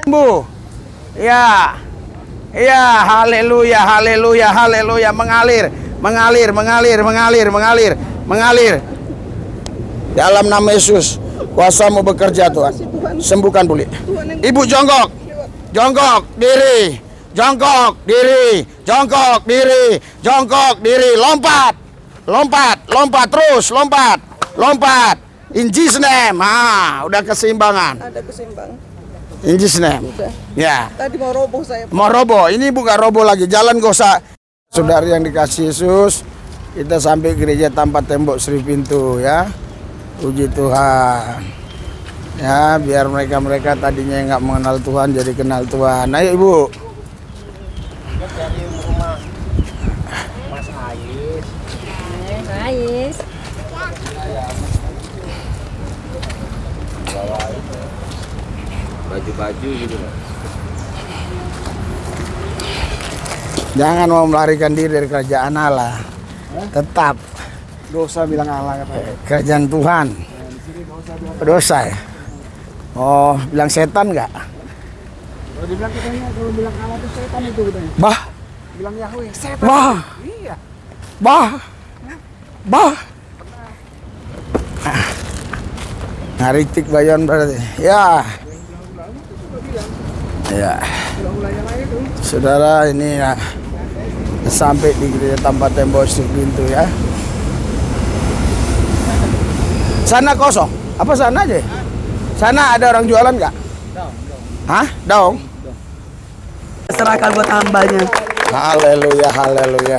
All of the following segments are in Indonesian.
Sembuh. Ya. Ya, haleluya, haleluya, haleluya. Mengalir, mengalir, mengalir, mengalir, mengalir, mengalir. Dalam nama Yesus, kuasa-Mu bekerja Tuhan. Sembuhkan pulih. Ibu jongkok. Jongkok diri. Jongkok diri. Jongkok diri. Jongkok diri. Lompat. Lompat, lompat terus, lompat. Lompat. In Jesus name. Udah keseimbangan. Ada keseimbangan. In Jesus name. Udah. Ya. Tadi mau roboh saya. Mau roboh. Ini bukan roboh lagi. Jalan gak usah. Saudara yang dikasih Yesus, kita sampai gereja tanpa tembok Sri Pintu ya. Puji Tuhan. Ya, biar mereka tadinya nggak mengenal Tuhan jadi kenal Tuhan. Ayo Ibu. Dari rumah Mas Ais. Ais. Bawa baju-baju gitu loh. Jangan mau melarikan diri dari kerajaan Allah. Tetap Dosa bilang Allah katanya. kerajaan Tuhan. Dosa ya. Oh, bilang setan nggak? Kalau dibilang katanya kalau bilang Allah itu setan itu katanya. Bah, Bilang Yahweh setan. bah, Iya. bah, bah. Ngaritik bayon berarti. Ya. Ya. Ulang-ulangnya lagi tuh. Saudara, ini ya, sampai di gereja tanpa tembok Sri Pintu ya. Sana kosong. Apa sana aja? Sana ada orang jualan nggak? Hah? Daung? Serahkan buat hambanya. Haleluya, haleluya.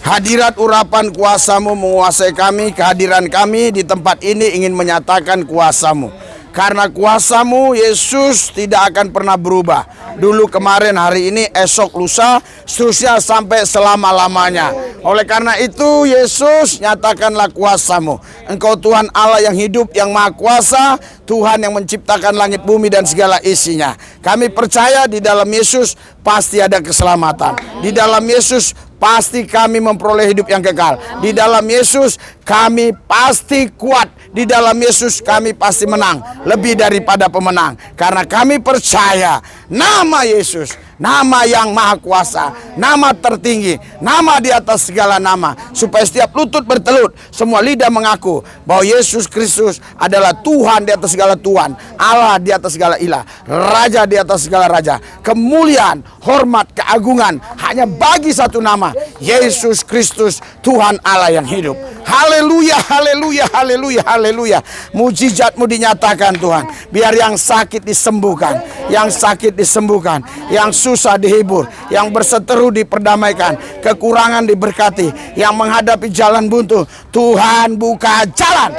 Hadirat urapan kuasa-Mu menguasai kami. Kehadiran kami di tempat ini ingin menyatakan kuasa-Mu. Karena kuasa-Mu Yesus tidak akan pernah berubah. Dulu, kemarin, hari ini, esok, lusa, seterusnya sampai selama-lamanya. Oleh karena itu Yesus, nyatakanlah kuasa-Mu. Engkau Tuhan Allah yang hidup, yang maha kuasa, Tuhan yang menciptakan langit bumi dan segala isinya. Kami percaya di dalam Yesus pasti ada keselamatan. Di dalam Yesus pasti kami memperoleh hidup yang kekal. Di dalam Yesus kami pasti kuat. Di dalam Yesus kami pasti menang. Lebih daripada pemenang. Karena kami percaya nama Yesus, nama yang maha kuasa, nama tertinggi, nama di atas segala nama. Supaya setiap lutut bertelut, semua lidah mengaku bahwa Yesus Kristus adalah Tuhan di atas segala Tuhan, Allah di atas segala ilah, Raja di atas segala raja. Kemuliaan, hormat, keagungan hanya bagi satu nama, Yesus Kristus, Tuhan Allah yang hidup. Haleluya, haleluya, haleluya, haleluya. Mujizat-Mu dinyatakan Tuhan. Biar yang sakit disembuhkan, yang sakit disembuhkan, yang susah dihibur, yang berseteru diperdamaikan, kekurangan diberkati, yang menghadapi jalan buntu, Tuhan buka jalan.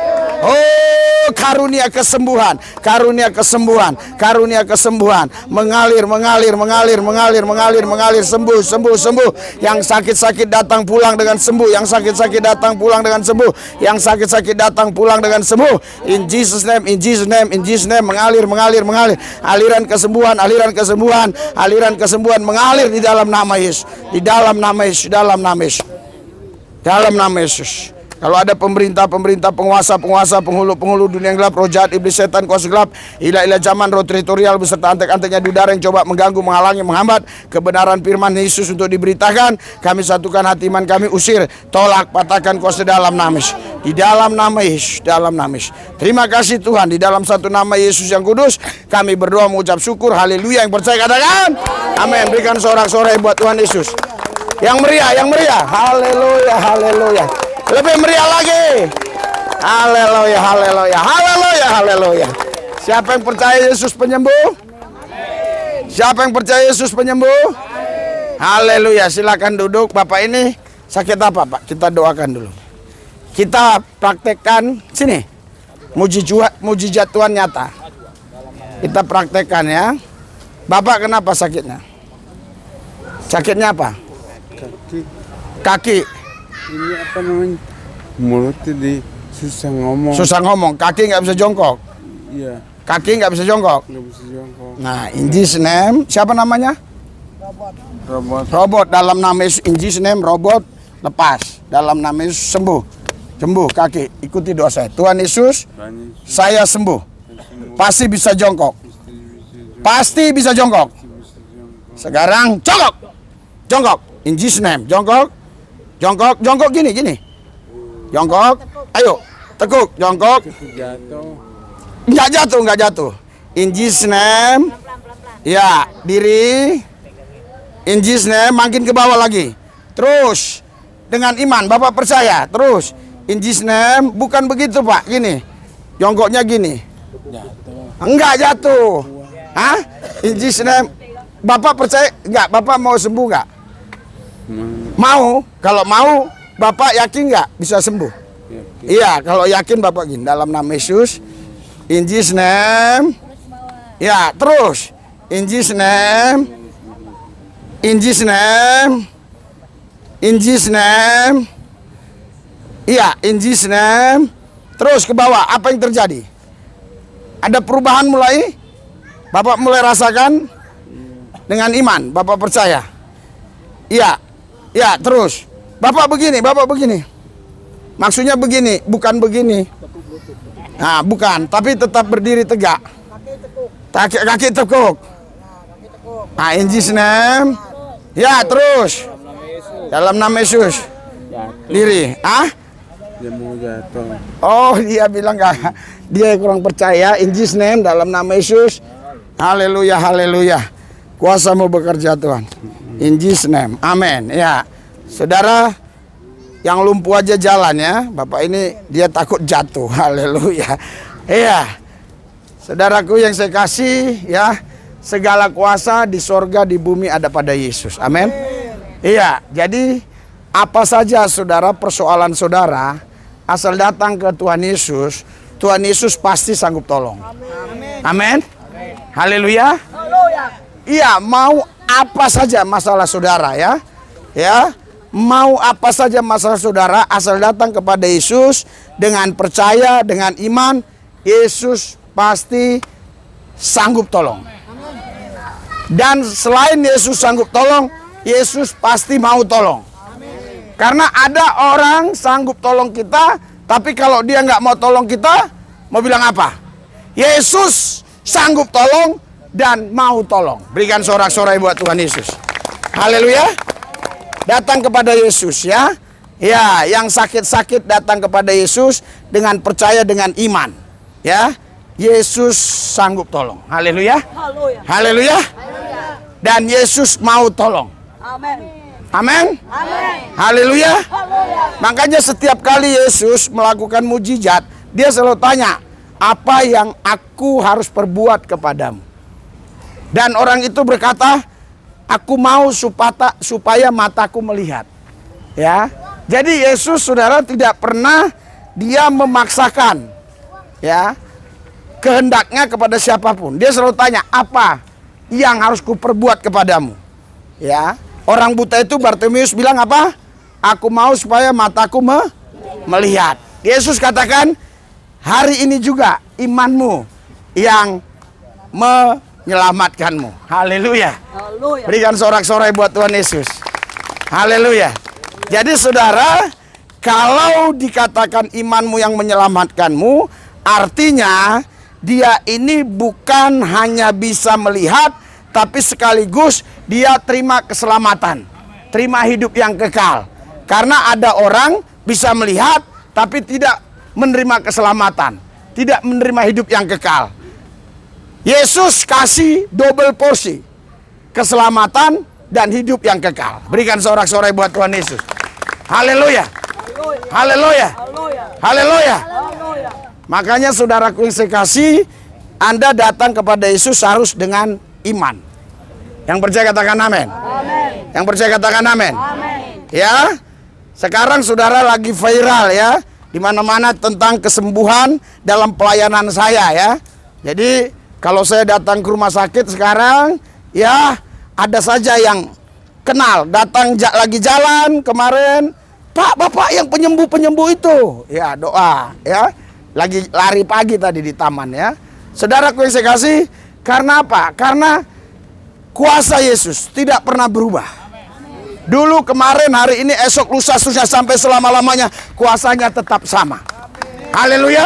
Oh, karunia kesembuhan, karunia kesembuhan, karunia kesembuhan, mengalir, mengalir, mengalir, mengalir, mengalir, mengalir, sembuh, sembuh, sembuh. Yang sakit-sakit datang pulang dengan sembuh, yang sakit-sakit datang pulang dengan sembuh, yang sakit-sakit datang pulang dengan sembuh. In Jesus name, in Jesus name, in Jesus name, mengalir, mengalir, mengalir. Aliran kesembuhan, aliran kesembuhan, aliran kesembuhan mengalir di dalam nama Yesus, di dalam nama Yesus, dalam nama Yesus, dalam nama Yesus. Kalau ada pemerintah-pemerintah, penguasa-penguasa, penghulu-penghulu dunia yang gelap, roh jahat, iblis, setan, kuasa gelap, ilah-ilah zaman, roh teritorial beserta antek-anteknya di udara yang coba mengganggu, menghalangi, menghambat kebenaran firman Yesus untuk diberitakan, kami satukan hati iman kami, usir, tolak, patahkan kuasa dalam nama Yesus. Di dalam nama Yesus, dalam nama Yesus. Terima kasih Tuhan, di dalam satu nama Yesus yang kudus, kami berdoa mengucap syukur, haleluya. Yang percaya katakan, amin. Berikan sorak-sorai buat Tuhan Yesus. Yang meriah, haleluya, haleluya. Lebih meriah lagi. Haleluya, haleluya, haleluya, haleluya. Siapa yang percaya Yesus penyembuh? Siapa yang percaya Yesus penyembuh? Haleluya, silakan duduk. Bapak ini sakit apa, Pak? Kita doakan dulu. Kita praktekkan sini. Mujizat Tuhan nyata. Kita praktekkan ya. Bapak kenapa sakitnya? Sakitnya apa? Kaki. Ini apa namanya? Mulutnya di susah ngomong. Susah ngomong. Kaki nggak bisa jongkok. Iya, Kaki nggak bisa jongkok. nggak bisa jongkok. Nah, in Jesus name, siapa namanya? Robot. Robot. Dalam nama Yesus, in Jesus name, robot lepas. Dalam nama Yesus sembuh. Sembuh kaki. Ikuti doa saya. Tuhan Yesus, Banyak saya sembuh. Pasti bisa jongkok. Pasti bisa jongkok. Sekarang jongkok. Jongkok. In Jesus name. Jongkok. Jongkok. Jongkok gini. Jongkok. Ayo. Tekuk. Jongkok. Jatuh. Enggak jatuh. In Jesus name. Ya, diri. In Jesus name, makin ke bawah lagi. Terus dengan iman, Bapak percaya. Terus in Jesus name, bukan begitu Pak, gini. Jongkoknya gini. Enggak jatuh. Hah? In Jesus name. Bapak percaya enggak? Bapak mau sembuh enggak? Mau. Kalau mau, Bapak yakin enggak bisa sembuh? Iya, kalau yakin Bapak gini, dalam nama Yesus. In Jesus name. Ya, terus. In Jesus name. In Jesus name. In Jesus name. Iya, in Jesus name. Terus ke bawah, apa yang terjadi? Ada perubahan mulai? Bapak mulai rasakan? Dengan iman, Bapak percaya? Iya. Ya, terus. Bapak begini. Maksudnya begini, bukan begini. Nah, bukan, tapi tetap berdiri tegak. Kaki tekuk. Nah, in Jesus name. Ya, terus. Dalam nama Yesus. Diri. Dia mau jatuh. Oh, dia bilang enggak. Dia kurang percaya. In Jesus name, dalam nama Yesus. Haleluya, haleluya. Kuasa-Mu bekerja Tuhan. In Jesus name. Amin. Ya. Saudara yang lumpuh aja jalan ya. Bapak ini dia takut jatuh. Haleluya. Iya. Saudaraku yang saya kasih ya. Segala kuasa di sorga, di bumi ada pada Yesus. Amin. Iya, jadi apa saja saudara persoalan saudara, asal datang ke Tuhan Yesus pasti sanggup tolong. Amin. Haleluya. Iya, mau apa saja masalah saudara ya. Ya, mau apa saja masalah saudara, asal datang kepada Yesus dengan percaya, dengan iman, Yesus pasti sanggup tolong. Dan selain Yesus sanggup tolong, Yesus pasti mau tolong. Karena ada orang sanggup tolong kita, tapi kalau dia nggak mau tolong kita, mau bilang apa? Yesus sanggup tolong dan mau tolong. Berikan sorak-sorai buat Tuhan Yesus. Haleluya. Datang kepada Yesus ya. Ya, yang sakit-sakit datang kepada Yesus dengan percaya, dengan iman. Ya, Yesus sanggup tolong. Haleluya. Haleluya. Dan Yesus mau tolong. Amin. Haleluya. Makanya setiap kali Yesus melakukan mujizat, dia selalu tanya, apa yang aku harus perbuat kepadamu? Dan orang itu berkata, aku mau supaya mataku melihat. Ya. Jadi Yesus saudara tidak pernah dia memaksakan ya kehendaknya kepada siapapun. Dia selalu tanya, apa yang harus kuperbuat kepadamu? Ya, orang buta itu Bartimeus bilang apa? Aku mau supaya mataku melihat. Yesus katakan, hari ini juga imanmu yang menyelamatkanmu. Haleluya. Berikan sorak-sorai buat Tuhan Yesus. Haleluya. Jadi saudara, kalau dikatakan imanmu yang menyelamatkanmu, artinya dia ini bukan hanya bisa melihat, tapi sekaligus dia terima keselamatan, terima hidup yang kekal. Karena ada orang bisa melihat, tapi tidak menerima keselamatan, tidak menerima hidup yang kekal. Yesus kasih double porsi, keselamatan dan hidup yang kekal. Berikan sorak-sorai buat Tuhan Yesus. Haleluya. Haleluya. Haleluya. Makanya saudaraku yang saya kasih, Anda datang kepada Yesus harus dengan iman. Yang percaya katakan amin. Yang percaya katakan amin. Ya. Sekarang saudara lagi viral ya, di mana-mana tentang kesembuhan dalam pelayanan saya ya. Jadi kalau saya datang ke rumah sakit sekarang, ya ada saja yang kenal, datang lagi jalan kemarin, Pak, Bapak yang penyembuh itu. Ya, doa ya. Lagi lari pagi tadi di taman ya. Saudaraku yang saya kasih, karena apa? Karena kuasa Yesus tidak pernah berubah. Dulu, kemarin, hari ini, esok, lusa, sampai selama-lamanya kuasanya tetap sama. Haleluya.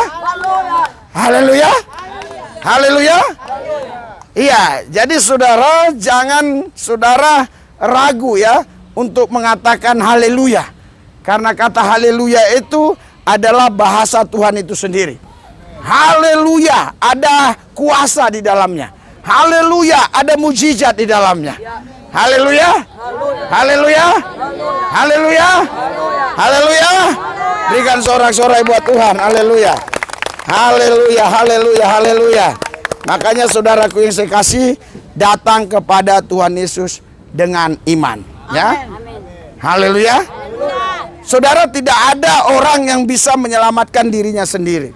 Haleluya. Haleluya. Iya, jadi saudara jangan saudara ragu ya untuk mengatakan haleluya. Karena kata haleluya itu adalah bahasa Tuhan itu sendiri. Haleluya, ada kuasa di dalamnya. Haleluya, ada mujizat di dalamnya. Haleluya. Haleluya. Haleluya. Haleluya. Berikan sorak-sorai buat Tuhan. Haleluya. Haleluya, haleluya, haleluya. Makanya saudaraku yang saya kasih, datang kepada Tuhan Yesus dengan iman, ya. Haleluya. Saudara, tidak ada orang yang bisa menyelamatkan dirinya sendiri.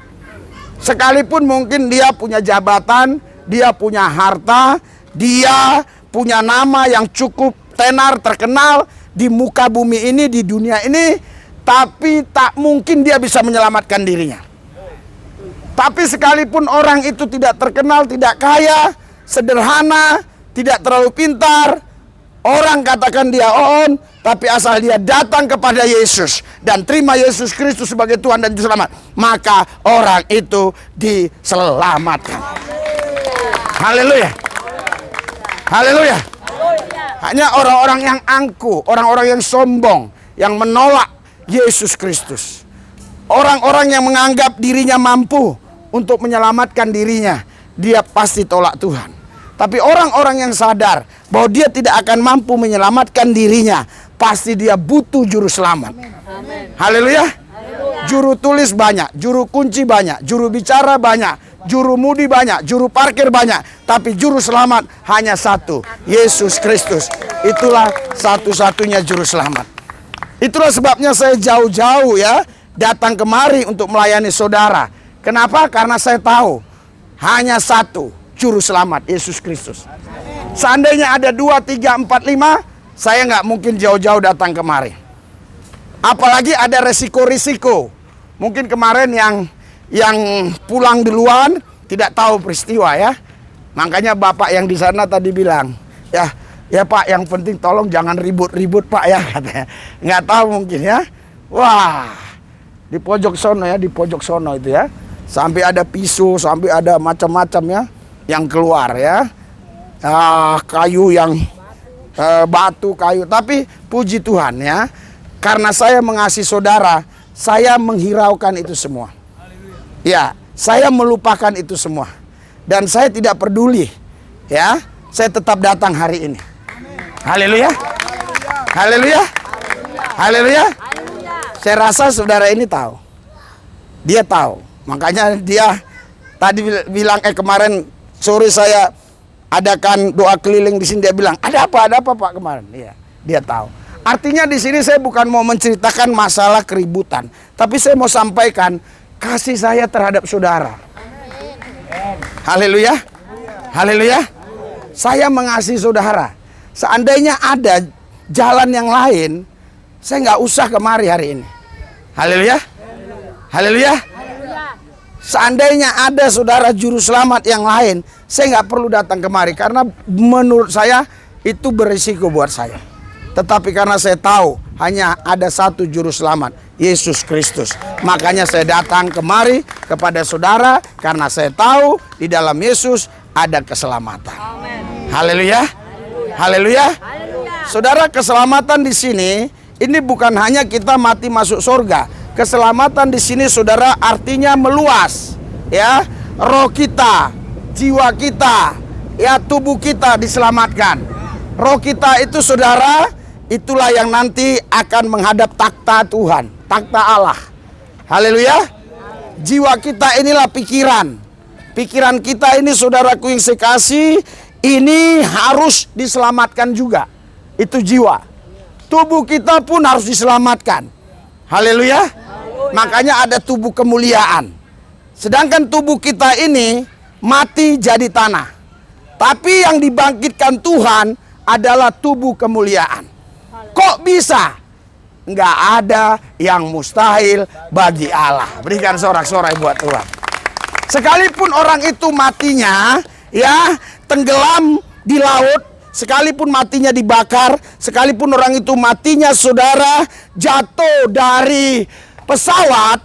Sekalipun mungkin dia punya jabatan, dia punya harta, dia punya nama yang cukup tenar, terkenal di muka bumi ini, di dunia ini, tapi tak mungkin dia bisa menyelamatkan dirinya. Tapi sekalipun orang itu tidak terkenal, tidak kaya, sederhana, tidak terlalu pintar, orang katakan dia on, tapi asal dia datang kepada Yesus dan terima Yesus Kristus sebagai Tuhan dan Juru Selamat, maka orang itu diselamatkan. Haleluya. Haleluya. Hanya orang-orang yang angkuh, orang-orang yang sombong, yang menolak Yesus Kristus, orang-orang yang menganggap dirinya mampu untuk menyelamatkan dirinya, dia pasti tolak Tuhan. Tapi orang-orang yang sadar bahwa dia tidak akan mampu menyelamatkan dirinya, pasti dia butuh juru selamat. Haleluya. Juru tulis banyak, juru kunci banyak, juru bicara banyak, juru mudi banyak, juru parkir banyak, tapi juru selamat hanya satu, Yesus Kristus. Itulah satu-satunya juru selamat. Itulah sebabnya saya jauh-jauh ya datang kemari untuk melayani saudara. Kenapa? Karena saya tahu hanya satu juru selamat, Yesus Kristus. Seandainya ada 2, 3, 4, 5, saya nggak mungkin jauh-jauh datang kemari. Apalagi ada resiko-risiko. Mungkin kemarin yang pulang duluan tidak tahu peristiwa ya. Makanya Bapak yang di sana tadi bilang, ya Pak, yang penting tolong jangan ribut-ribut Pak ya, katanya. Nggak tahu mungkin ya. Wah, di pojok sono ya, di pojok sono itu ya. Sampai ada pisau, sampai ada macam-macam ya yang keluar ya. Kayu yang batu, kayu. Tapi puji Tuhan ya, karena saya mengasihi saudara, saya menghiraukan itu semua. Ya, saya melupakan itu semua. Dan saya tidak peduli ya, saya tetap datang hari ini. Haleluya. Haleluya. Haleluya. Saya rasa saudara ini tahu. Dia tahu. Makanya dia tadi bilang kemarin sore saya adakan doa keliling di sini, dia bilang, "Ada apa Pak kemarin?" Iya, dia tahu. Artinya di sini saya bukan mau menceritakan masalah keributan, tapi saya mau sampaikan kasih saya terhadap saudara. Haleluya. Haleluya. Saya mengasihi saudara. Seandainya ada jalan yang lain, saya nggak usah kemari hari ini. Haleluya. Haleluya. Seandainya ada saudara juru selamat yang lain, saya nggak perlu datang kemari. Karena menurut saya itu berisiko buat saya. Tetapi karena saya tahu hanya ada satu juru selamat, Yesus Kristus. Makanya saya datang kemari kepada saudara, karena saya tahu di dalam Yesus ada keselamatan. Haleluya. Haleluya. Saudara, keselamatan di sini ini bukan hanya kita mati masuk surga. Keselamatan di sini saudara artinya meluas, ya. Roh kita, jiwa kita, ya, tubuh kita diselamatkan. Roh kita itu saudara, itulah yang nanti akan menghadap takhta Tuhan, takhta Allah. Haleluya. Jiwa kita inilah pikiran. Pikiran kita ini saudaraku yang saya kasih, ini harus diselamatkan juga. Itu jiwa. Tubuh kita pun harus diselamatkan. Haleluya. Makanya ada tubuh kemuliaan. Sedangkan tubuh kita ini mati jadi tanah. Tapi yang dibangkitkan Tuhan adalah tubuh kemuliaan. Kok bisa? Nggak ada yang mustahil bagi Allah. Berikan sorak-sorai buat Tuhan. Sekalipun orang itu matinya ya tenggelam di laut, sekalipun matinya dibakar, sekalipun orang itu matinya saudara jatuh dari pesawat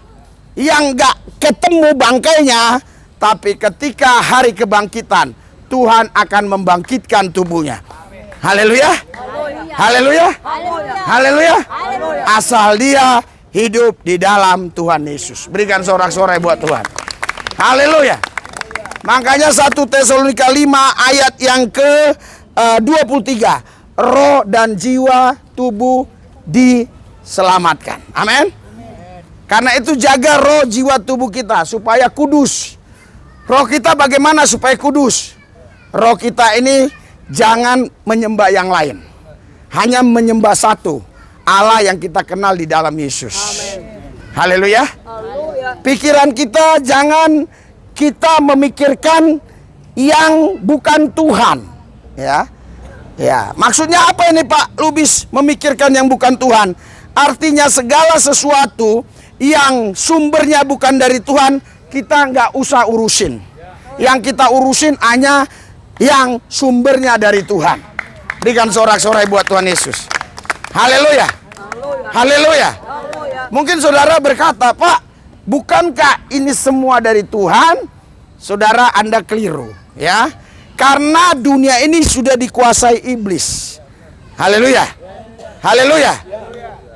yang nggak ketemu bangkainya, tapi ketika hari kebangkitan Tuhan akan membangkitkan tubuhnya. Haleluya. Haleluya. Haleluya. Asal dia hidup di dalam Tuhan Yesus. Berikan sorak-sorai buat Tuhan. Haleluya. Makanya 1 Tesalonika 5 ayat yang ke 23. Roh dan jiwa tubuh diselamatkan. Amin. Karena itu jaga roh jiwa tubuh kita supaya kudus. Roh kita bagaimana supaya kudus? Roh kita ini jangan menyembah yang lain. Hanya menyembah satu, Allah yang kita kenal di dalam Yesus. Haleluya. Pikiran kita jangan kita memikirkan yang bukan Tuhan. Ya, maksudnya apa ini Pak Lubis memikirkan yang bukan Tuhan? Artinya segala sesuatu yang sumbernya bukan dari Tuhan, kita nggak usah urusin. Yang kita urusin hanya yang sumbernya dari Tuhan. Berikan sorak-sorai buat Tuhan Yesus. Haleluya. Haleluya. Mungkin saudara berkata, Pak, bukankah ini semua dari Tuhan? Saudara, Anda keliru, ya. Karena dunia ini sudah dikuasai iblis. Haleluya. Haleluya.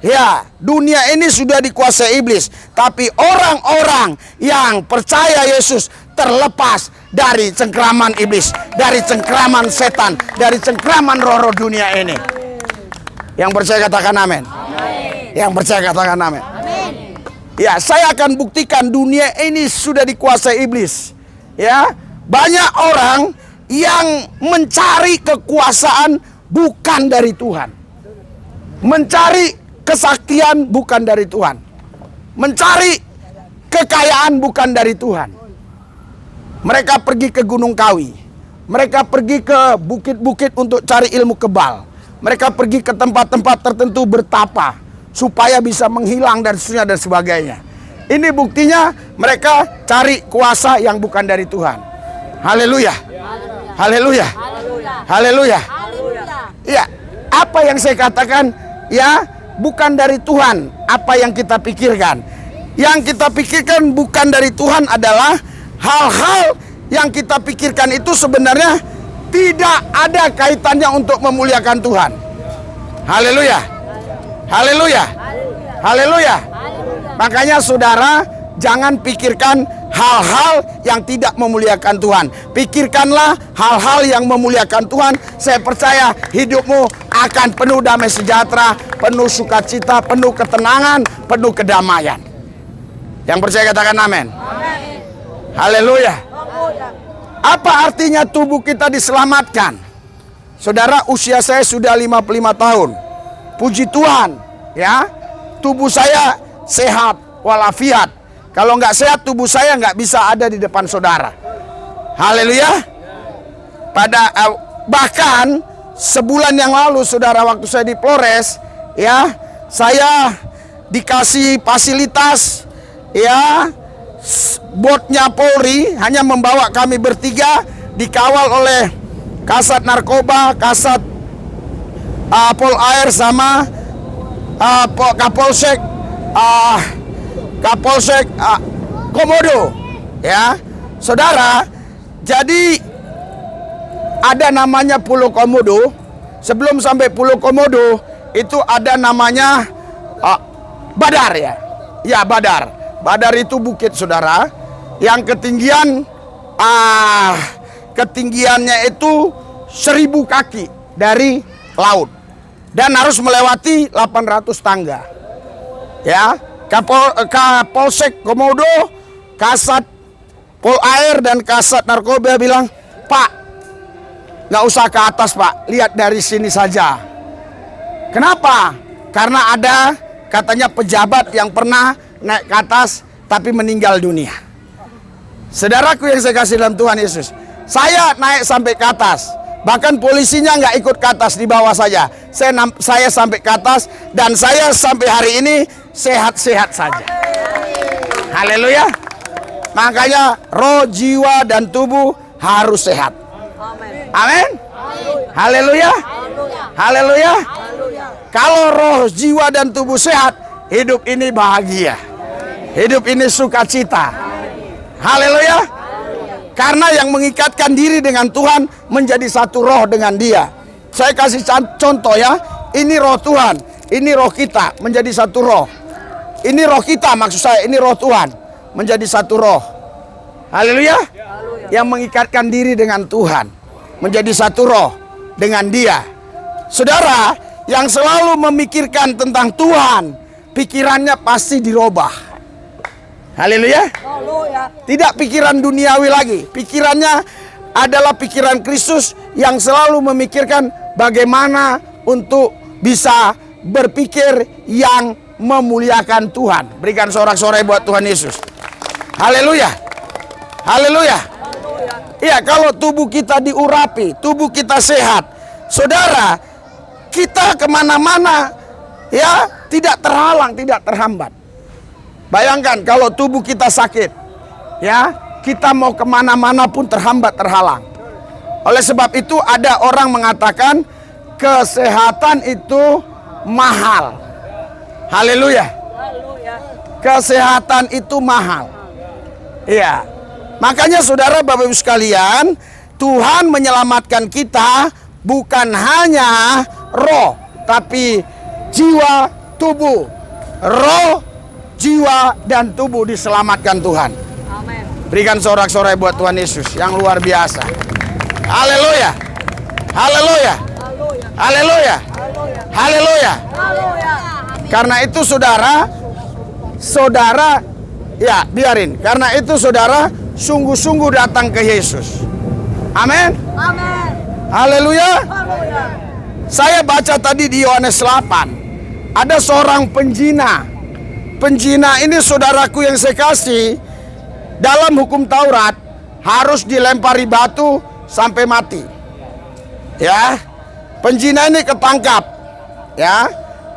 Ya, dunia ini sudah dikuasai iblis. Tapi orang-orang yang percaya Yesus terlepas dari cengkraman iblis, dari cengkraman setan, dari cengkraman roh-roh dunia ini. Yang percaya katakan amin. Yang percaya katakan amin. Ya, saya akan buktikan dunia ini sudah dikuasai iblis. Ya, banyak orang yang mencari kekuasaan bukan dari Tuhan. Mencari kesaktian bukan dari Tuhan. Mencari kekayaan bukan dari Tuhan. Mereka pergi ke Gunung Kawi. Mereka pergi ke bukit-bukit untuk cari ilmu kebal. Mereka pergi ke tempat-tempat tertentu bertapa supaya bisa menghilang dan sebagainya. Ini buktinya mereka cari kuasa yang bukan dari Tuhan. Haleluya. Haleluya. Haleluya. Ya, apa yang saya katakan ya bukan dari Tuhan apa yang kita pikirkan. Yang kita pikirkan bukan dari Tuhan adalah hal-hal yang kita pikirkan itu sebenarnya tidak ada kaitannya untuk memuliakan Tuhan. Haleluya. Haleluya. Haleluya. Makanya saudara jangan pikirkan hal-hal yang tidak memuliakan Tuhan. Pikirkanlah hal-hal yang memuliakan Tuhan. Saya percaya hidupmu akan penuh damai sejahtera, penuh sukacita, penuh ketenangan, penuh kedamaian. Yang percaya katakan amin. Haleluya. Apa artinya tubuh kita diselamatkan? Saudara, usia saya sudah 55 tahun. Puji Tuhan, ya. Tubuh saya sehat walafiat. Kalau nggak sehat tubuh saya nggak bisa ada di depan saudara. Haleluya. Bahkan sebulan yang lalu saudara, waktu saya di Flores, ya, saya dikasih fasilitas, ya, botnya Polri hanya membawa kami bertiga, dikawal oleh Kasat Narkoba, Kasat Pol Air sama Kapolsek Komodo, ya saudara. Jadi ada namanya Pulau Komodo. Sebelum sampai Pulau Komodo itu ada namanya Badar, ya. Ya, Badar. Badar itu bukit saudara, yang ketinggiannya itu 1000 kaki dari laut dan harus melewati 800 tangga. Ya, Kapolsek Komodo, Kasat Pol Air dan Kasat Narkoba bilang, Pak, nggak usah ke atas Pak, lihat dari sini saja. Kenapa? Karena ada katanya pejabat yang pernah naik ke atas tapi meninggal dunia. Saudaraku yang saya kasih dalam Tuhan Yesus, saya naik sampai ke atas, bahkan polisinya nggak ikut ke atas, di bawah saja. Saya sampai ke atas dan saya sampai hari ini sehat-sehat saja. Haleluya. Makanya roh, jiwa dan tubuh harus sehat. Amin. Haleluya. Haleluya. Kalau roh, jiwa dan tubuh sehat, hidup ini bahagia. Hidup ini sukacita. Haleluya. Karena yang mengikatkan diri dengan Tuhan menjadi satu roh dengan Dia. Saya kasih contoh ya. Ini roh Tuhan, ini roh kita menjadi satu roh. Ini roh kita, maksud saya, ini roh Tuhan menjadi satu roh. Haleluya. Yang mengikatkan diri dengan Tuhan menjadi satu roh dengan Dia. Saudara, yang selalu memikirkan tentang Tuhan, pikirannya pasti dirubah. Haleluya. Tidak pikiran duniawi lagi. Pikirannya adalah pikiran Kristus yang selalu memikirkan bagaimana untuk bisa berpikir yang memuliakan Tuhan. Berikan sorak-sorai buat Tuhan Yesus. Haleluya. Haleluya. Iya, kalau tubuh kita diurapi, tubuh kita sehat, saudara, kita kemana-mana ya tidak terhalang, tidak terhambat. Bayangkan kalau tubuh kita sakit, ya kita mau kemana-mana pun terhambat, terhalang. Oleh sebab itu ada orang mengatakan kesehatan itu mahal. Haleluya. Kesehatan itu mahal. Iya. Makanya saudara Bapak Ibu sekalian, Tuhan menyelamatkan kita bukan hanya roh, tapi jiwa, tubuh. Roh, jiwa, dan tubuh diselamatkan Tuhan. Amin. Berikan sorak-sorai buat Tuhan Yesus yang luar biasa. Haleluya. Haleluya. Haleluya. Haleluya. Karena itu saudara, ya biarin. Karena itu saudara, sungguh-sungguh datang ke Yesus. Amin. Amin. Haleluya. Saya baca tadi di Yohanes 8. Ada seorang penjina. Penjina ini saudaraku yang saya kasih, dalam hukum Taurat harus dilempari batu sampai mati. Ya. Penjina ini ketangkap. Ya.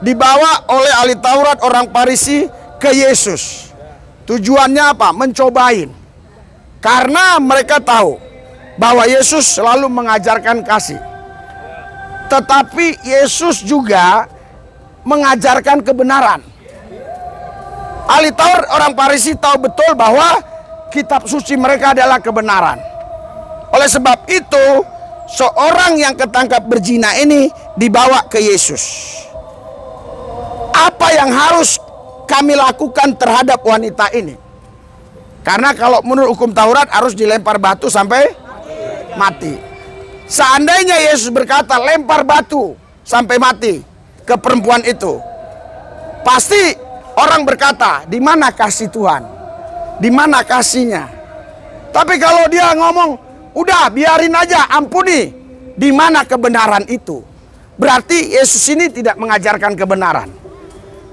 Dibawa oleh ahli Taurat orang Farisi ke Yesus. Tujuannya apa? Mencobain. Karena mereka tahu bahwa Yesus selalu mengajarkan kasih. Tetapi Yesus juga mengajarkan kebenaran. Ahli Taurat orang Farisi tahu betul bahwa kitab suci mereka adalah kebenaran. Oleh sebab itu, seorang yang ketangkap berzina ini dibawa ke Yesus. Apa yang harus kami lakukan terhadap wanita ini? Karena kalau menurut hukum Taurat harus dilempar batu sampai mati. Seandainya Yesus berkata lempar batu sampai mati ke perempuan itu, pasti orang berkata, di mana kasih Tuhan? Di mana kasihnya? Tapi kalau dia ngomong, udah biarin aja, ampuni, di mana kebenaran itu? Berarti Yesus ini tidak mengajarkan kebenaran.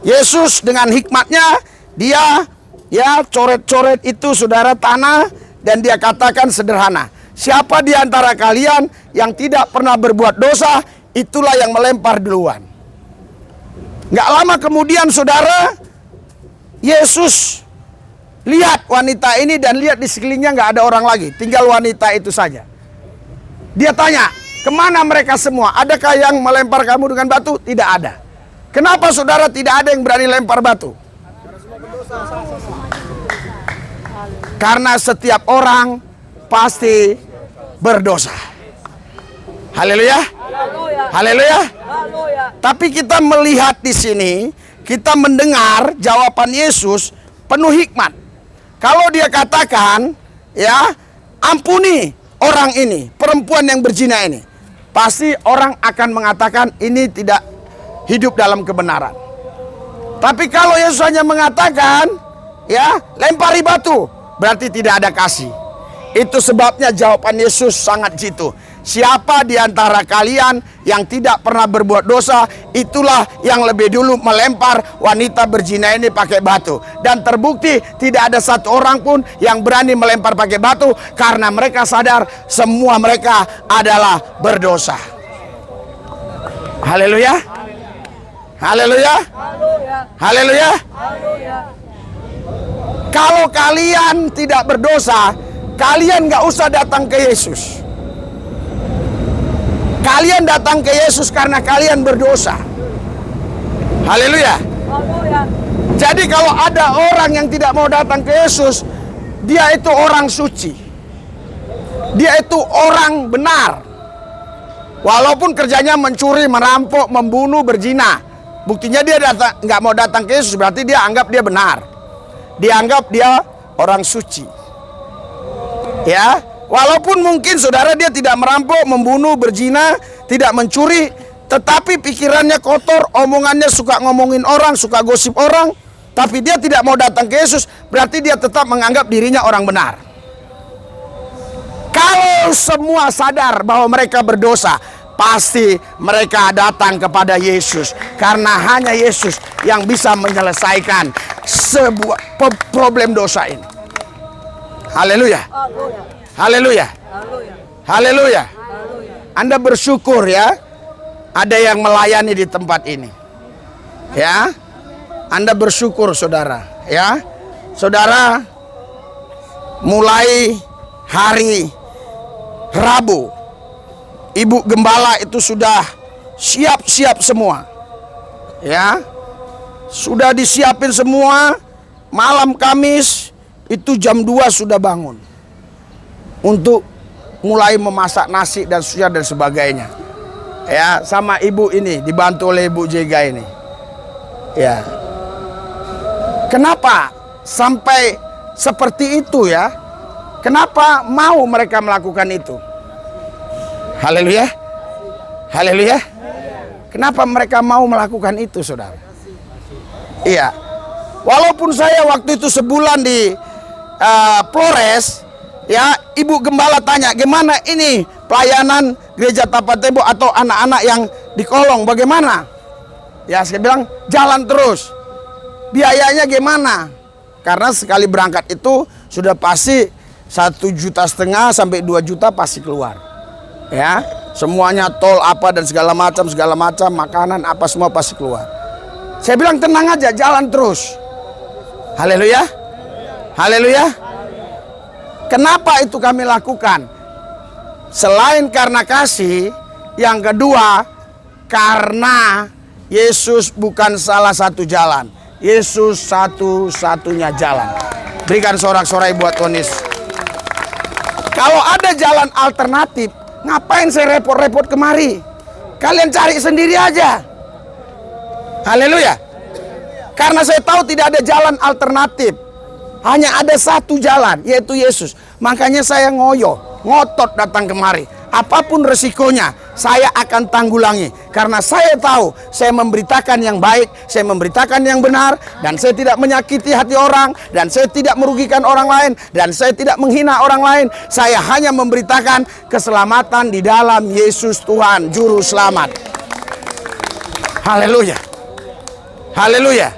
Yesus dengan hikmatnya, dia ya coret-coret itu saudara tanah, dan dia katakan sederhana, siapa di antara kalian yang tidak pernah berbuat dosa, itulah yang melempar duluan. Nggak lama kemudian saudara, Yesus lihat wanita ini dan lihat di sekelilingnya nggak ada orang lagi, tinggal wanita itu saja. Dia tanya, kemana mereka semua? Adakah yang melempar kamu dengan batu? Tidak ada. Kenapa saudara tidak ada yang berani lempar batu? Karena setiap orang pasti berdosa. Haleluya. Haleluya. Tapi kita melihat di sini, kita mendengar jawaban Yesus penuh hikmat. Kalau dia katakan, ya, ampuni orang ini, perempuan yang berzina ini, pasti orang akan mengatakan ini tidak hidup dalam kebenaran. Tapi kalau Yesus hanya mengatakan, ya, lempari batu, berarti tidak ada kasih. Itu sebabnya jawaban Yesus sangat jitu. Siapa di antara kalian yang tidak pernah berbuat dosa, itulah yang lebih dulu melempar wanita berzina ini pakai batu. Dan terbukti tidak ada satu orang pun yang berani melempar pakai batu, karena mereka sadar semua mereka adalah berdosa. Haleluya. Haleluya. Haleluya. Kalau kalian tidak berdosa, kalian gak usah datang ke Yesus. Kalian datang ke Yesus karena kalian berdosa. Haleluya. Jadi kalau ada orang yang tidak mau datang ke Yesus, dia itu orang suci. Dia itu orang benar. Walaupun kerjanya mencuri, merampok, membunuh, berzina. Buktinya dia nggak mau datang ke Yesus, berarti dia anggap dia benar. Dia anggap dia orang suci. Ya, walaupun mungkin saudara dia tidak merampok, membunuh, berzina, tidak mencuri, tetapi pikirannya kotor, omongannya suka ngomongin orang, suka gosip orang, tapi dia tidak mau datang ke Yesus, berarti dia tetap menganggap dirinya orang benar. Kalau semua sadar bahwa mereka berdosa, pasti mereka datang kepada Yesus. Karena hanya Yesus yang bisa menyelesaikan sebuah problem dosa ini. Haleluya. Haleluya. Haleluya. Anda bersyukur ya, ada yang melayani di tempat ini. Ya. Anda bersyukur saudara, ya. Saudara, mulai hari Rabu, Ibu Gembala itu sudah siap-siap semua. Ya. Sudah disiapin semua. Malam Kamis itu jam 2 sudah bangun untuk mulai memasak nasi dan suya dan sebagainya. Ya, sama ibu ini dibantu oleh Ibu Jega ini. Ya. Kenapa sampai seperti itu ya? Kenapa mau mereka melakukan itu? Haleluya. Haleluya. Kenapa mereka mau melakukan itu, saudara? Iya. Walaupun saya waktu itu sebulan di Flores, ya, Ibu Gembala tanya, gimana ini pelayanan gereja Tapat Tembok atau anak-anak yang di kolong, bagaimana? Ya, saya bilang jalan terus. Biayanya gimana? Karena sekali berangkat itu sudah pasti 1,5 juta sampai 2 juta pasti keluar. Ya, semuanya tol apa dan segala macam, makanan apa semua pasti keluar. Saya bilang tenang aja, jalan terus. Haleluya. Haleluya. Kenapa itu kami lakukan? Selain karena kasih, yang kedua karena Yesus bukan salah satu jalan. Yesus satu-satunya jalan. Berikan sorak-sorai buat Tonis. Kalau ada jalan alternatif, ngapain saya repot-repot kemari? Kalian cari sendiri aja. Haleluya. Karena saya tahu tidak ada jalan alternatif. Hanya ada satu jalan, yaitu Yesus. Makanya saya ngotot datang kemari. Apapun resikonya, saya akan tanggulangi. Karena saya tahu, saya memberitakan yang baik, saya memberitakan yang benar, dan saya tidak menyakiti hati orang, dan saya tidak merugikan orang lain, dan saya tidak menghina orang lain. Saya hanya memberitakan keselamatan di dalam Yesus Tuhan, Juru Selamat. Haleluya. Haleluya.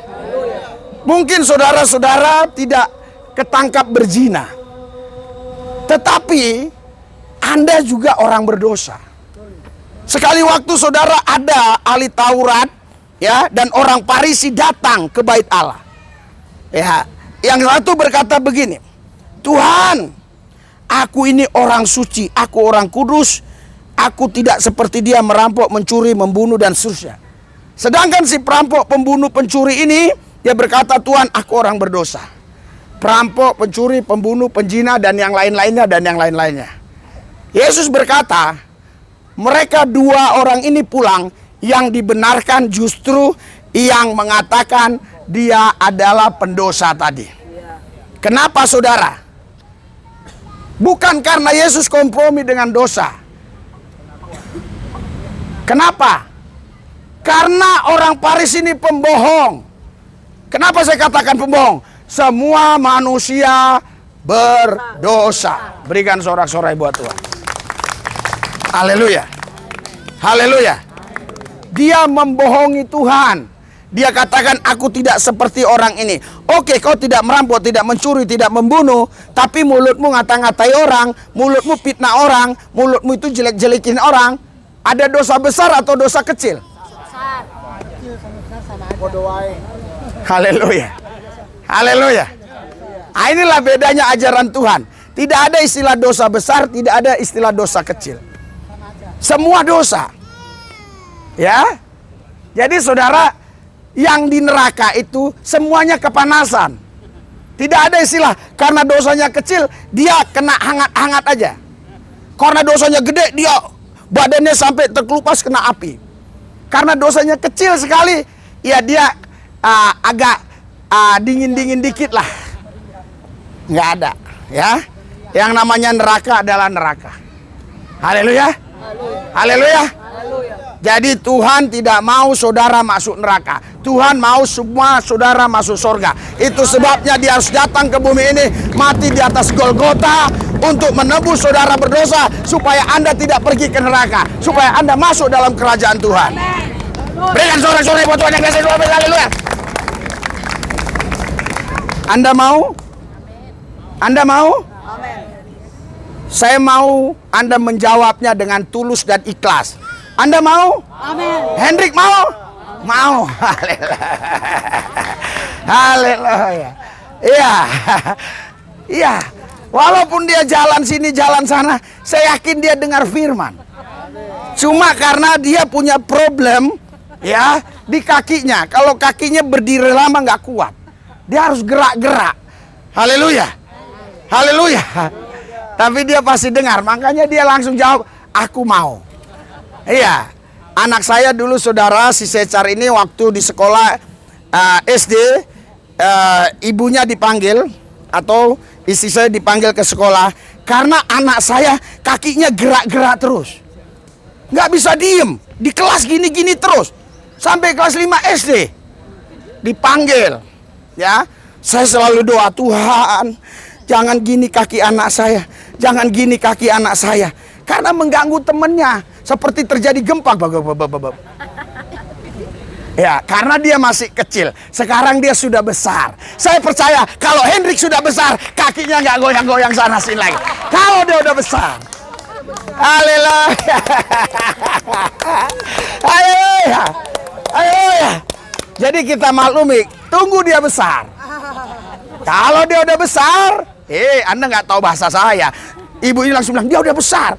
Mungkin saudara-saudara tidak ketangkap berzina, tetapi Anda juga orang berdosa. Sekali waktu saudara ada ahli Taurat, ya, dan orang Farisi datang ke bait Allah. Ya, yang satu berkata begini, Tuhan, aku ini orang suci, aku orang kudus, aku tidak seperti dia merampok, mencuri, membunuh dan seterusnya. Sedangkan si perampok, pembunuh, pencuri ini, dia berkata, Tuhan, aku orang berdosa. Perampok, pencuri, pembunuh, penjina, dan yang lain-lainnya. Yesus berkata, mereka dua orang ini pulang, yang dibenarkan justru yang mengatakan dia adalah pendosa tadi. Kenapa saudara? Bukan karena Yesus kompromi dengan dosa. Kenapa? Karena orang Farisi ini pembohong. Kenapa saya katakan pembohong? Semua manusia berdosa. Berikan sorak-sorai buat Tuhan. Haleluya. Haleluya. Dia membohongi Tuhan. Dia katakan aku tidak seperti orang ini. Oke, kau tidak merampok, tidak mencuri, tidak membunuh, tapi mulutmu ngata-ngatai orang, mulutmu fitnah orang, mulutmu itu jelek-jelekin orang. Ada dosa besar atau dosa kecil? Haleluya. Haleluya. Nah, inilah bedanya ajaran Tuhan. Tidak ada istilah dosa besar, tidak ada istilah dosa kecil. Semua dosa. Ya. Jadi saudara, yang di neraka itu semuanya kepanasan. Tidak ada istilah karena dosanya kecil dia kena hangat-hangat aja. Karena dosanya gede, dia badannya sampai terkelupas kena api. Karena dosanya kecil sekali, ya dia agak dingin-dingin dikit lah. Nggak ada, ya. Yang namanya neraka adalah neraka. Haleluya. Haleluya. Jadi Tuhan tidak mau saudara masuk neraka. Tuhan mau semua saudara masuk surga. Itu sebabnya dia harus datang ke bumi ini, mati di atas Golgota untuk menebus saudara berdosa, supaya Anda tidak pergi ke neraka, supaya Anda masuk dalam kerajaan Tuhan. Berikan sorak-sorai buat Tuhan yang kasih doa. Haleluya. Anda mau? Anda mau? Saya mau Anda menjawabnya dengan tulus dan ikhlas. Anda mau? Amin. Hendrik mau? Mau. Haleluya. Iya. Iya. Walaupun dia jalan sini jalan sana, saya yakin dia dengar firman. Cuma karena dia punya problem, ya, di kakinya. Kalau kakinya berdiri lama nggak kuat, dia harus gerak-gerak. Haleluya. Haleluya. Tapi dia pasti dengar, makanya dia langsung jawab, aku mau. Iya, anak saya dulu saudara, si Secar ini waktu di sekolah SD, ibunya dipanggil atau istri saya dipanggil ke sekolah karena anak saya kakinya gerak-gerak terus, nggak bisa diem di kelas gini-gini terus sampai kelas 5 SD dipanggil. Ya, saya selalu doa, Tuhan jangan gini kaki anak saya, jangan gini kaki anak saya, karena mengganggu temennya. Seperti terjadi gempa. Ya, karena dia masih kecil. Sekarang dia sudah besar. Saya percaya kalau Hendrik sudah besar, kakinya nggak goyang-goyang sana sini lagi. Kalau dia udah besar. Haleluya. Haleluya. Haleluya. Jadi kita maklumi, tunggu dia besar. Kalau dia udah besar, Anda nggak tahu bahasa saya. Ibu ini langsung bilang, dia udah besar.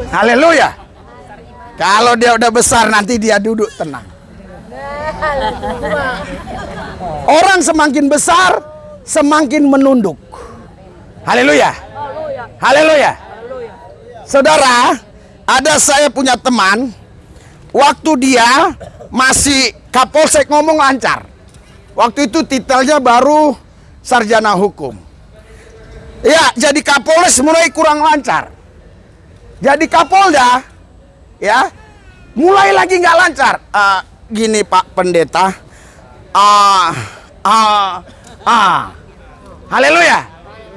Haleluya. Kalau dia udah besar, nanti dia duduk tenang. Orang semakin besar, semakin menunduk. Haleluya. Haleluya. Saudara, ada saya punya teman, waktu dia masih Kapolsek ngomong lancar. Waktu itu titelnya baru sarjana hukum. Ya, jadi Kapolres mulai kurang lancar. Jadi Kapolda, ya, mulai lagi nggak lancar. Gini Pak Pendeta, haleluya.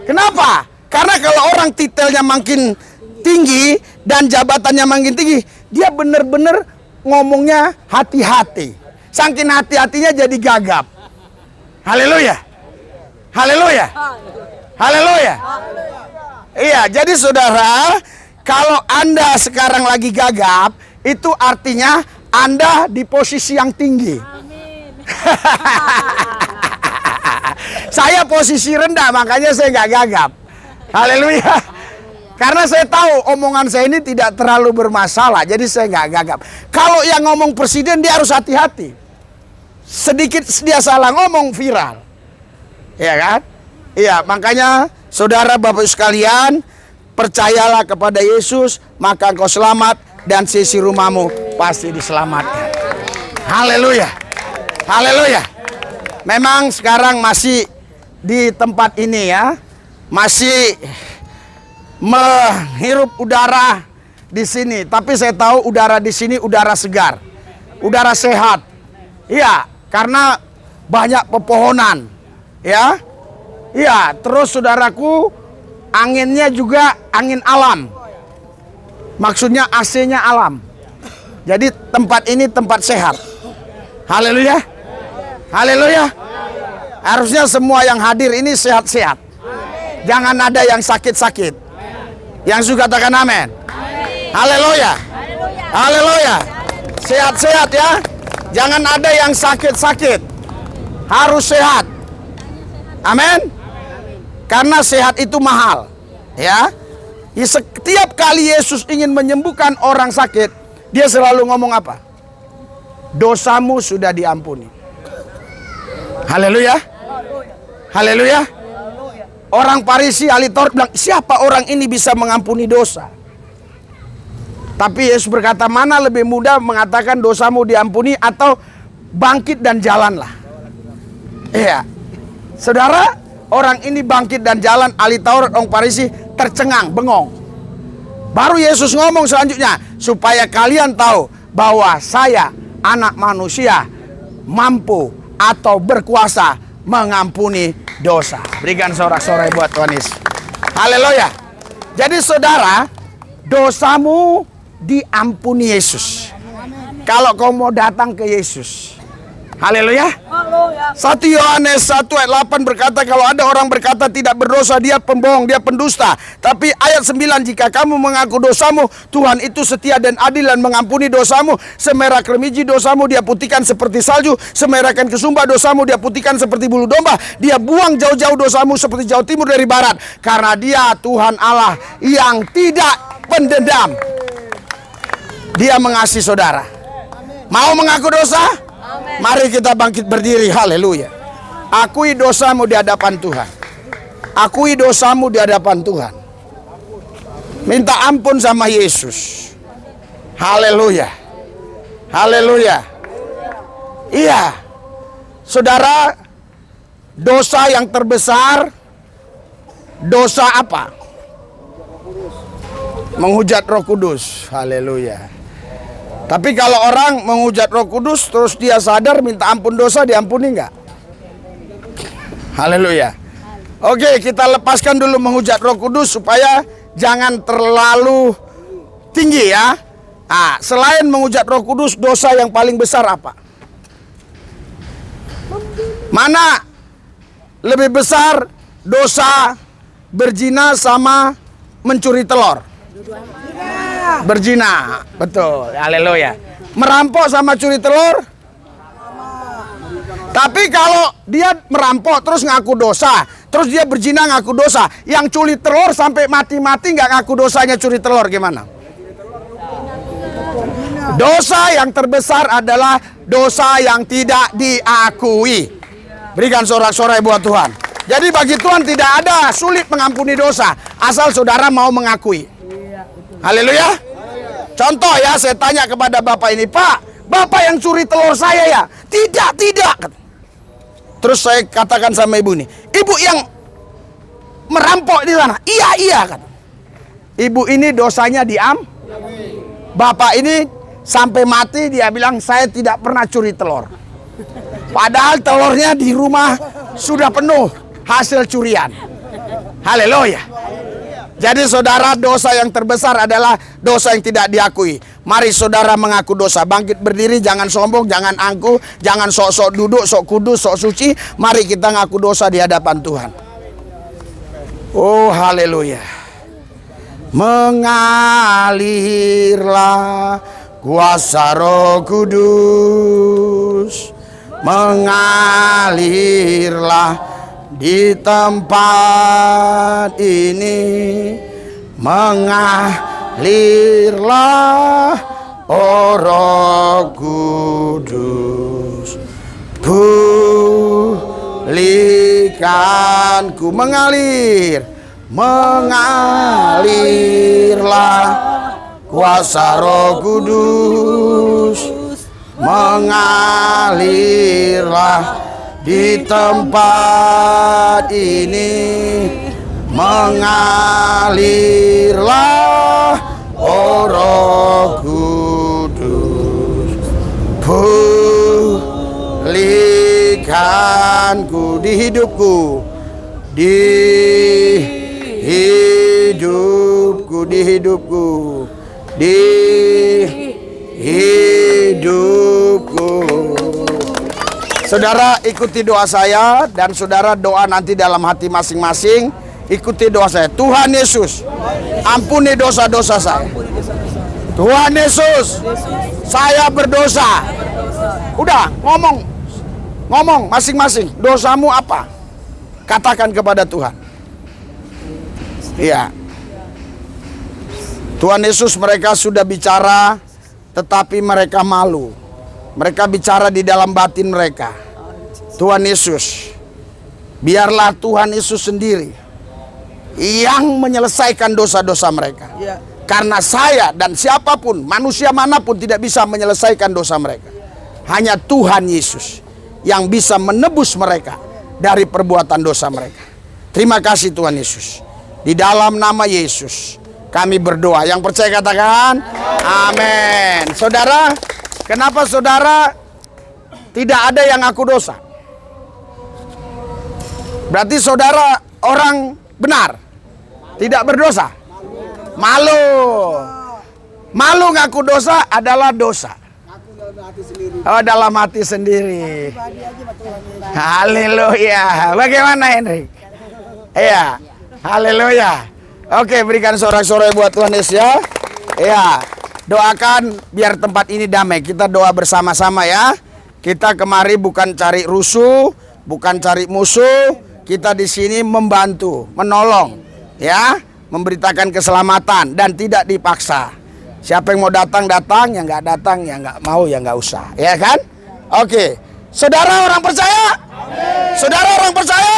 Kenapa? Karena kalau orang titelnya makin tinggi dan jabatannya makin tinggi, dia benar-benar ngomongnya hati-hati. Saking hati-hatinya jadi gagap. Haleluya. Haleluya. Haleluya. Iya, jadi saudara, kalau Anda sekarang lagi gagap, itu artinya Anda di posisi yang tinggi. Saya posisi rendah, makanya saya nggak gagap. Haleluya. Karena saya tahu omongan saya ini tidak terlalu bermasalah, jadi saya nggak gagap. Kalau yang ngomong presiden, dia harus hati-hati. Sedikit dia salah ngomong viral. Iya kan? Iya, makanya saudara Bapak sekalian, percayalah kepada Yesus, maka engkau selamat dan sisi rumahmu pasti diselamatkan. Haleluya. Haleluya. Memang sekarang masih di tempat ini ya, masih menghirup udara di sini, tapi saya tahu udara di sini udara segar, udara sehat. Iya, karena banyak pepohonan. Ya. Iya, terus saudaraku, anginnya juga angin alam. Maksudnya AC-nya alam. Jadi tempat ini tempat sehat. Haleluya. Haleluya. Harusnya semua yang hadir ini sehat-sehat. Jangan ada yang sakit-sakit. Yang suka katakan amin. Haleluya. Haleluya. Sehat-sehat ya. Jangan ada yang sakit-sakit. Harus sehat. Amin. Karena sehat itu mahal, ya. Setiap kali Yesus ingin menyembuhkan orang sakit, dia selalu ngomong apa? Dosamu sudah diampuni. Haleluya. Haleluya. Orang Farisi, ahli Taurat bilang, siapa orang ini bisa mengampuni dosa? Tapi Yesus berkata, mana lebih mudah mengatakan dosamu diampuni atau bangkit dan jalanlah. Iya. Saudara, orang ini bangkit dan jalan, ahli Taurat, orang Farisi tercengang, bengong. Baru Yesus ngomong selanjutnya, supaya kalian tahu bahwa saya, anak manusia, mampu atau berkuasa mengampuni dosa. Berikan sorak-sorai buat Tuhan Yesus. Haleluya. Jadi saudara, dosamu diampuni Yesus. Kalau kau mau datang ke Yesus. Haleluya. 1 Yohanes 1 ayat 8 berkata, kalau ada orang berkata tidak berdosa, dia pembohong, dia pendusta. Tapi ayat 9, jika kamu mengaku dosamu, Tuhan itu setia dan adil dan mengampuni dosamu. Semerah kelemiji dosamu dia putihkan seperti salju, semerahkan kesumba dosamu dia putihkan seperti bulu domba. Dia buang jauh-jauh dosamu seperti jauh timur dari barat. Karena dia Tuhan Allah yang tidak pendendam. Dia mengasihi saudara. Mau mengaku dosa? Mari kita bangkit berdiri. Haleluya. Akui dosamu di hadapan Tuhan. Akui dosamu di hadapan Tuhan. Minta ampun sama Yesus. Haleluya. Haleluya. Iya. Saudara, dosa yang terbesar, dosa apa? Menghujat Roh Kudus. Haleluya. Tapi kalau orang menghujat Roh Kudus terus dia sadar minta ampun dosa, diampuni enggak? Haleluya. Oke, kita lepaskan dulu menghujat Roh Kudus supaya jangan terlalu tinggi ya. Nah, selain menghujat Roh Kudus, dosa yang paling besar apa? Mana lebih besar dosa berzina sama mencuri telur? Berzina, betul. Haleluya. Merampok sama curi telur. Tapi kalau dia merampok terus ngaku dosa, terus dia berzina ngaku dosa, yang curi telur sampai mati-mati nggak ngaku dosanya curi telur, gimana? Dosa yang terbesar adalah dosa yang tidak diakui. Berikan sorak-sorai buat Tuhan. Jadi bagi Tuhan tidak ada sulit mengampuni dosa, asal saudara mau mengakui. Haleluya. Contoh ya, saya tanya kepada bapak ini, Pak, bapak yang curi telur saya ya? Tidak, tidak. Terus saya katakan sama ibu ini, ibu yang merampok di sana? Iya, iya. Ibu ini dosanya bapak ini sampai mati dia bilang saya tidak pernah curi telur. Padahal telurnya di rumah sudah penuh hasil curian. Haleluya. Jadi saudara, dosa yang terbesar adalah dosa yang tidak diakui. Mari saudara mengaku dosa. Bangkit berdiri, jangan sombong, jangan angkuh, jangan sok-sok duduk, sok kudus, sok suci. Mari kita ngaku dosa di hadapan Tuhan. Oh haleluya. Mengalirlah kuasa Roh Kudus. Mengalirlah di tempat ini, mengalirlah oh Roh Kudus, pulihkanku. Mengalirlah kuasa Roh Kudus, mengalirlah di tempat ini, mengalirlah oh Roh Kudus, pulihkanku di hidupku, di hidupku, di hidupku, di hidupku. Saudara ikuti doa saya dan saudara doa nanti dalam hati masing-masing. Ikuti doa saya. Tuhan Yesus, ampuni dosa-dosa saya. Tuhan Yesus, saya berdosa. Udah, ngomong masing-masing. Dosamu apa? Katakan kepada Tuhan. Iya. Tuhan Yesus, mereka sudah bicara tetapi mereka malu. Mereka bicara di dalam batin mereka. Tuhan Yesus, biarlah Tuhan Yesus sendiri yang menyelesaikan dosa-dosa mereka. Ya. Karena saya dan siapapun, manusia manapun tidak bisa menyelesaikan dosa mereka. Hanya Tuhan Yesus yang bisa menebus mereka dari perbuatan dosa mereka. Terima kasih Tuhan Yesus. Di dalam nama Yesus kami berdoa. Yang percaya katakan amin. Saudara, kenapa saudara tidak ada yang ngaku dosa? Berarti saudara orang benar, tidak berdosa. Malu ngaku dosa adalah dosa. Oh, dalam hati sendiri. Haleluya. Bagaimana Henry? Iya. Haleluya. Oke, berikan sorak-sorai buat Tuhan Yesus ya. Iya. Doakan biar tempat ini damai. Kita doa bersama-sama ya. Kita kemari bukan cari rusuh, bukan cari musuh. Kita di sini membantu, menolong, ya, memberitakan keselamatan dan tidak dipaksa. Siapa yang mau datang datang, yang nggak datang, yang nggak mau ya nggak usah, ya kan? Oke, saudara orang percaya, saudara orang percaya,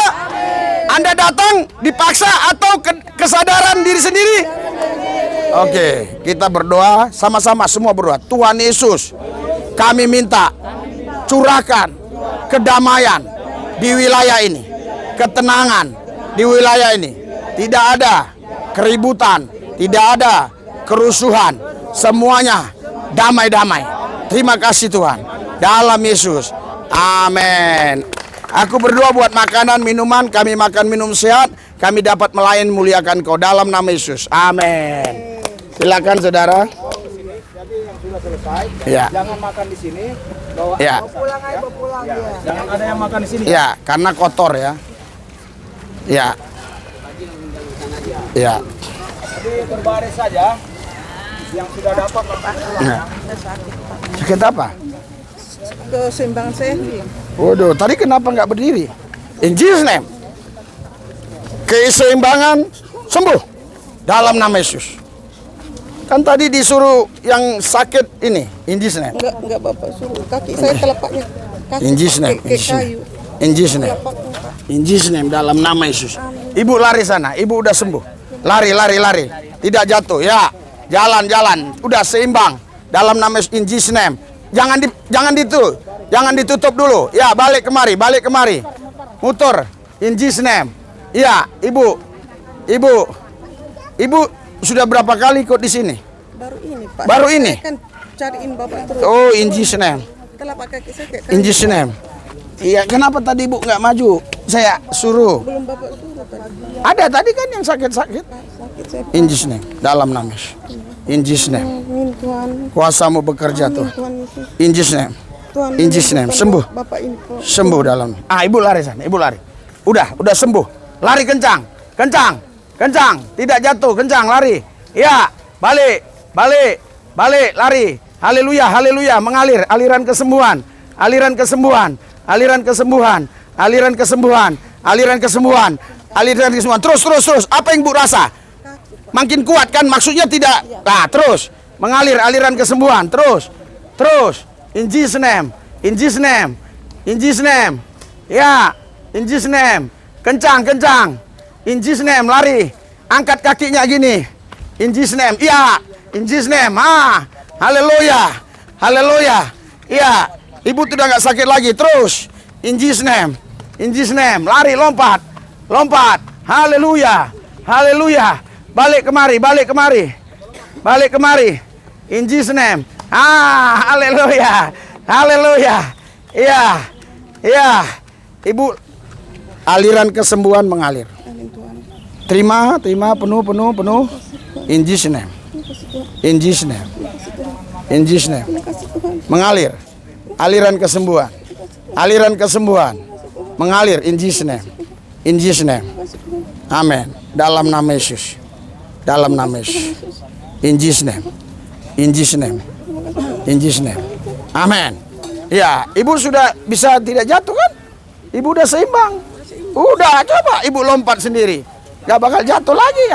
Anda datang dipaksa atau kesadaran diri sendiri? Oke, kita berdoa sama-sama, semua berdoa. Tuhan Yesus, kami minta curahkan kedamaian di wilayah ini, ketenangan di wilayah ini. Tidak ada keributan, tidak ada kerusuhan, semuanya damai-damai. Terima kasih Tuhan, dalam Yesus, amin. Aku berdoa buat makanan, minuman, kami makan minum sehat, kami dapat melayani muliakan Kau dalam nama Yesus, amin. Silakan saudara. Jadi yang sudah selesai, Ya. jangan makan di sini. Bawa Ya. Pulang aja, pulang ya. Jangan ada yang makan di sini. Ya, karena kotor ya. Ya. Ya. Jadi berbaris saja. Yang sudah dapat makan. Ya. Sakit apa? Keseimbangan saya. Waduh, tadi kenapa nggak berdiri? In Jesus name. Keseimbangan sembuh dalam nama Yesus. Kan tadi disuruh yang sakit ini, in Jesus name. Enggak Bapak suruh. Kaki saya telapaknya. Kaki In Jesus name. kayak kayu. In Jesus name. In Jesus name, dalam nama Yesus. Ibu lari sana, ibu udah sembuh. Lari. Tidak jatuh, ya. Jalan. Udah seimbang. Dalam nama Yesus, in Jesus name. Jangan ditutup dulu. Ya, balik kemari. Muter. In Jesus name. Ya, ibu. Ibu sudah berapa kali ikut di sini? Baru ini Pak. Baru ini? Saya kan cariin Bapak terus. Oh, in Jesus name. Telapak kaki saya kayak In Jesus name. Iya, kenapa tadi ibu nggak maju? Saya suruh. belum Bapak suruh tadi. Ada tadi kan yang sakit-sakit. Sakit saya. In Jesus name, dalam nama Yesus. In Jesus name, Amin Tuhan. kuasamu bekerja Amin tuh. Tuhan Yesus. In Jesus name, Tuhan. in Jesus name, sembuh. Bapak ini kok. Sembuh dalam. Ibu lari sana, ibu lari. Udah sembuh. Lari kencang. Tidak jatuh, kencang lari. Ya, balik, lari. Haleluya, mengalir, aliran kesembuhan. Terus. Apa yang ibu rasa? Makin kuat kan? Maksudnya tidak. Nah, terus mengalir aliran kesembuhan. Terus. In Jesus name. Ya, in Jesus name. Kencang. In Jesus name, lari. Angkat kakinya gini. In Jesus name. Iya, in Jesus name. Haleluya. Iya, ibu sudah nggak sakit lagi. Terus. In Jesus name. Lari, lompat. Haleluya. Balik kemari. In Jesus name. Haleluya. Iya. Ibu, aliran kesembuhan mengalir. Amin Tuhan. Terima penuh. In Jesus name. Mengalir. Aliran kesembuhan. Mengalir in Jesus name. Amin. Dalam nama Yesus. In Jesus name. Amin. Ya, ibu sudah bisa tidak jatuh kan? Ibu udah seimbang. Udah, coba ibu lompat sendiri. Gak bakal jatuh lagi.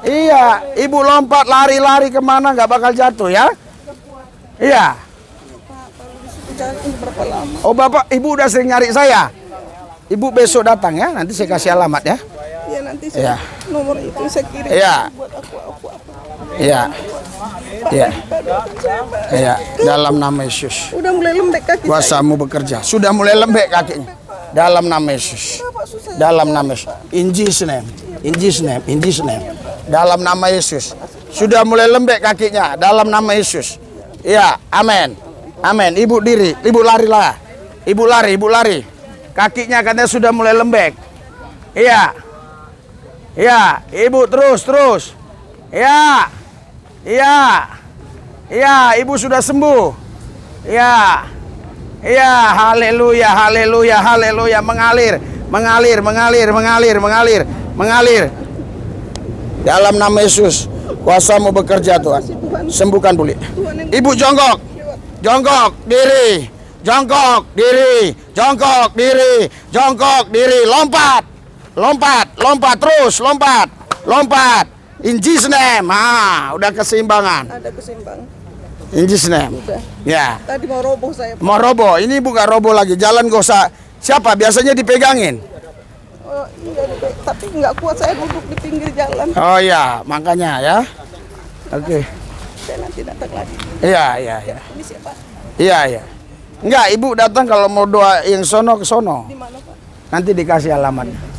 Iya, ibu lompat lari kemana gak bakal jatuh ya. Iya. Oh bapak, ibu udah sering nyari saya. Ibu besok datang ya, nanti saya kasih alamat ya. Iya nanti Iya. saya nomor itu saya kirim Iya. buat aku apa. Iya. Iya. Iya. Dalam nama Yesus. Udah mulai lembek kaki saya. Kuasamu bekerja. Sudah mulai lembek kakinya. Dalam nama Yesus. Bapak susah. Dalam nama Yesus. In Jesus name. In Jesus name. In Jesus name. Dalam nama Yesus. Sudah mulai lembek kakinya. Dalam nama Yesus. Iya. Amin. Amin. Ibu diri. Ibu larilah. Ibu lari. Ibu lari. Kakinya katanya sudah mulai lembek. Iya. Iya. Ibu terus. Iya. Iya. Iya. Ibu sudah sembuh. Iya. Iya, haleluya, haleluya, haleluya, mengalir. Dalam nama Yesus, kuasamu bekerja Tuhan. Sembuhkan Buli. Ibu jongkok, diri, jongkok diri, lompat terus, lompat. In Jesus name, udah keseimbangan. Ada keseimbangan. In Jesus name. Udah. Ya. Tadi mau roboh saya. Mau roboh, ini bukan roboh lagi. Jalan gak usah. Siapa? Biasanya dipegangin. Oh, iya, tapi nggak kuat saya duduk di pinggir jalan. Oh ya, makanya ya. Oke. Saya nanti datang lagi. Iya. Ini siapa? Iya. Enggak, ibu datang kalau mau doa yang sono ke sono. Di mana Pak? Nanti dikasih alamatnya.